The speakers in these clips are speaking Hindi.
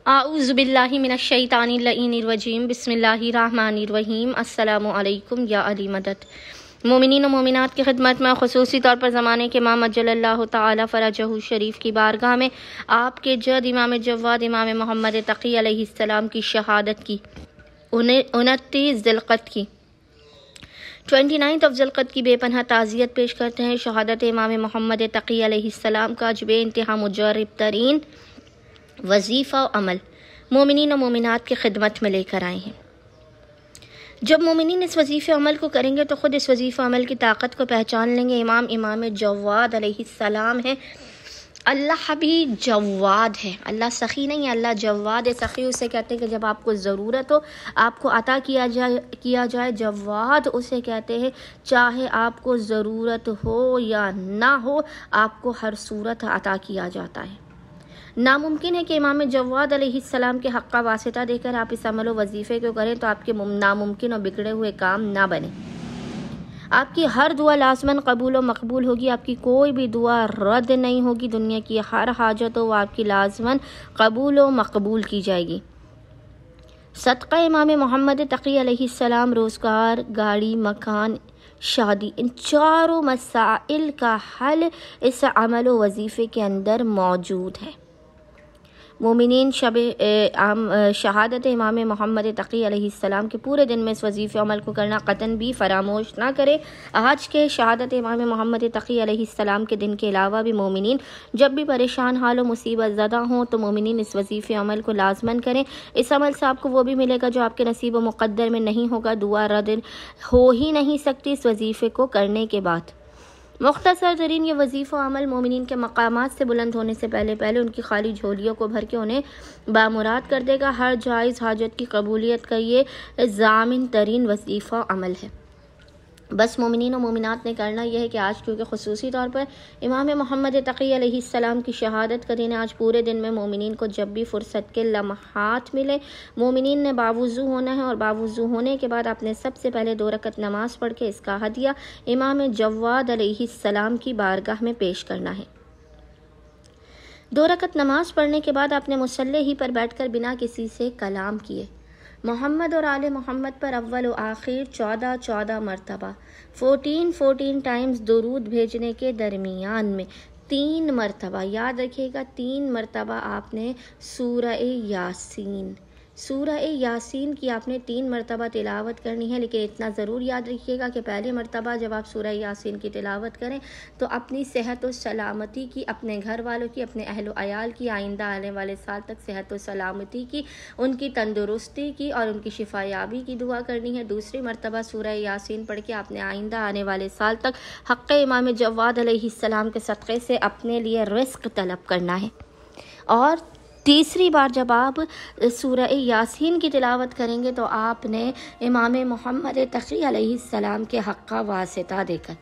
आऊज़ुबिल्लाहि मिनश्शैतानिर्रजीम बिस्मिल्लाहिर्रहमानिर्रहीम अस्सलामु अलैकुम या अली मदद। मोमिनीन और मोमिनात की खिदमत में ख़ुसूसी तौर पर ज़माने के इमाम अज्जलल्लाहु ताला फ़रजहु शरीफ की बारगाह में आपके जद इमाम जव्वाद इमाम मोहम्मद तक़ी अलैहिस्सलाम की शहादत की 29 ज़िलक़द की 29 ज़िलक़द की बेपनाह ताज़ियत पेश करते हैं। शहादत इमाम मोहम्मद तक़ी अलैहिस्सलाम का आज बेइंतहा मुजर्रब तरीन वजीफ़ा और अमल मोमिनीन और मोमिनात की खिदमत में लेकर आए हैं। जब मोमिनीन इस वजीफ़े अमल को करेंगे तो ख़ुद इस वजीफ़ा अमल की ताकत को पहचान लेंगे। इमाम जव्वाद अलैहिस्सलाम है। अल्लाह भी जव्वाद है, अल्लाह सखी नहीं है, अल्लाह जव्वाद है। सखी उसे कहते हैं कि जब आपको ज़रूरत हो आपको अता किया जाए। जव्वाद उसे कहते हैं चाहे आपको ज़रूरत हो या ना हो आपको हर सूरत अता किया जाता है। नामुमकिन है कि इमाम जव्वाद अलैहिस्सलाम के हक़ का वासिता देकर आप इस अमल व वजीफ़े को करें तो आपके नामुमकिन और बिगड़े हुए काम ना बने। आपकी हर दुआ लाज़मन कबूल व मकबूल होगी। आपकी कोई भी दुआ रद्द नहीं होगी। दुनिया की हर हाजत हो वो आपकी लाज़मन कबूल व मकबूल की जाएगी। सदक़ा इमाम मोहम्मद तक़ी अलैहिस्सलाम रोज़गार, गाड़ी, मकान, शादी, इन चारों मसाइल का हल इस अमल व वजीफ़े के अंदर मौजूद है। मोमिनीन शहादत इमाम मोहम्मद तक़ी अलैहिस्सलाम के पूरे दिन में इस वजीफ़े अमल को करना क़तन भी फरामोश ना करे। आज के शहादत इमाम मोहम्मद तक़ी अलैहिस्सलाम के दिन के अलावा भी मोमिनीन जब भी परेशान हाल व मुसीबत ज़दा हों तो मोमिनीन इस वजीफ़े अमल को लाज़मन करें। इस अमल से आपको वो भी मिलेगा जो आपके नसीब व मुक़द्दर में नहीं होगा। दुआ रद्द हो ही नहीं सकती इस वजीफ़े को करने के बाद। मुख्तसर तरीन ये वजीफ़ा अमल मोमिनीन के मकामात से बुलंद होने से पहले उनकी खाली झोलियों को भर के उन्हें बामुराद कर देगा। हर जायज़ हाजत की कबूलियत का ये ज़ामिन तरीन वजीफ़ा अमल है। बस मोमिनीन और मोमिनात ने करना यह है कि आज क्योंकि ख़ुसूसी तौर पर इमाम मोहम्मद तक़ी अलैहिस्सलाम की शहादत का दिन आज पूरे दिन में मोमिनीन को जब भी फ़ुर्सत के लम्हात मिले मोमिनीन ने बावुज़ू होना है और बावुज़ू होने के बाद आपने सबसे पहले 2 रकत नमाज़ पढ़ के इसका हदिया इमाम जव्वाद अलैहिस्सलाम की बारगाह में पेश करना है। 2 रकत नमाज़ पढ़ने के बाद आपने मुसल्ले ही पर बैठकर बिना किसी से कलाम किए मोहम्मद और आले मोहम्मद पर अव्वल व आखिर 14 मरतबा 14 टाइम्स दुरूद भेजने के दरमियान में 3 मरतबा, याद रखिएगा 3 मरतबा आपने सूरह यासीन की आपने 3 मरतबा तिलावत करनी है। लेकिन इतना ज़रूर याद रखिएगा कि पहले मरतबा जब आप सूरह यासीन की तिलावत करें तो अपनी सेहत और सलामती की, अपने घर वालों की, अपने अहल अयाल की, आइंदा आने वाले साल तक सेहत और सलामती की, उनकी तंदुरुस्ती की और उनकी शिफायाबी की दुआ करनी है। दूसरी मरतबा सूरह यासीन पढ़ के आपने आइंदा आने वाले साल तक हक़ इमाम जव्वाद अलैहिस्सलाम के सदक़े से अपने लिए रिस्क तलब करना है। और तीसरी बार जब आप सूरह यासीन की तिलावत करेंगे तो आपने इमाम मोहम्मद तक़ी अलैहिस्सलाम के हक़ का वासिता देकर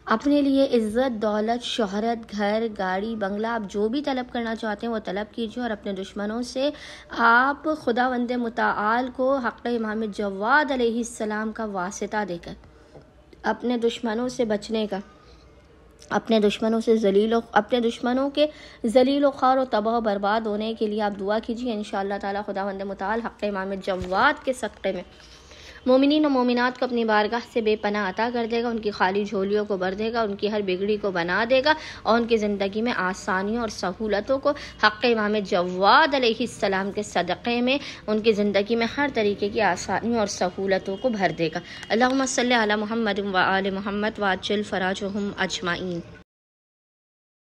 अपने लिए इज़्ज़त, दौलत, शोहरत, घर, गाड़ी, बंगला आप जो भी तलब करना चाहते हैं वो तलब कीजिए। और अपने दुश्मनों से आप खुदावंद मुताआल को हक़ इमाम जव्वाद अलैहिस्सलाम का वासिता देकर अपने दुश्मनों से बचने का, अपने दुश्मनों के ज़लील ख़ार और तबाह बर्बाद होने के लिए आप दुआ कीजिए। इंशाअल्लाह ताला खुदावंद मुताल हक़ इमाम जव्वाद के सदक़े में मोमिनीन और मोमिनात को अपनी बारगाह से बेपनाह अता कर देगा। उनकी खाली झोलियों को भर देगा, उनकी हर बिगड़ी को बना देगा और उनकी ज़िंदगी में आसानियों और सहूलतों को हक़ इमाम जव्वाद अलैहिस्सलाम के सदक़े में उनकी ज़िंदगी में हर तरीके की आसानियों और सहूलतों को भर देगा। अल्लाहुम्मा सल्लि अला मुहम्मद व आले मुहम्मद व अज्जिल फ़राजहुम अजमाइन।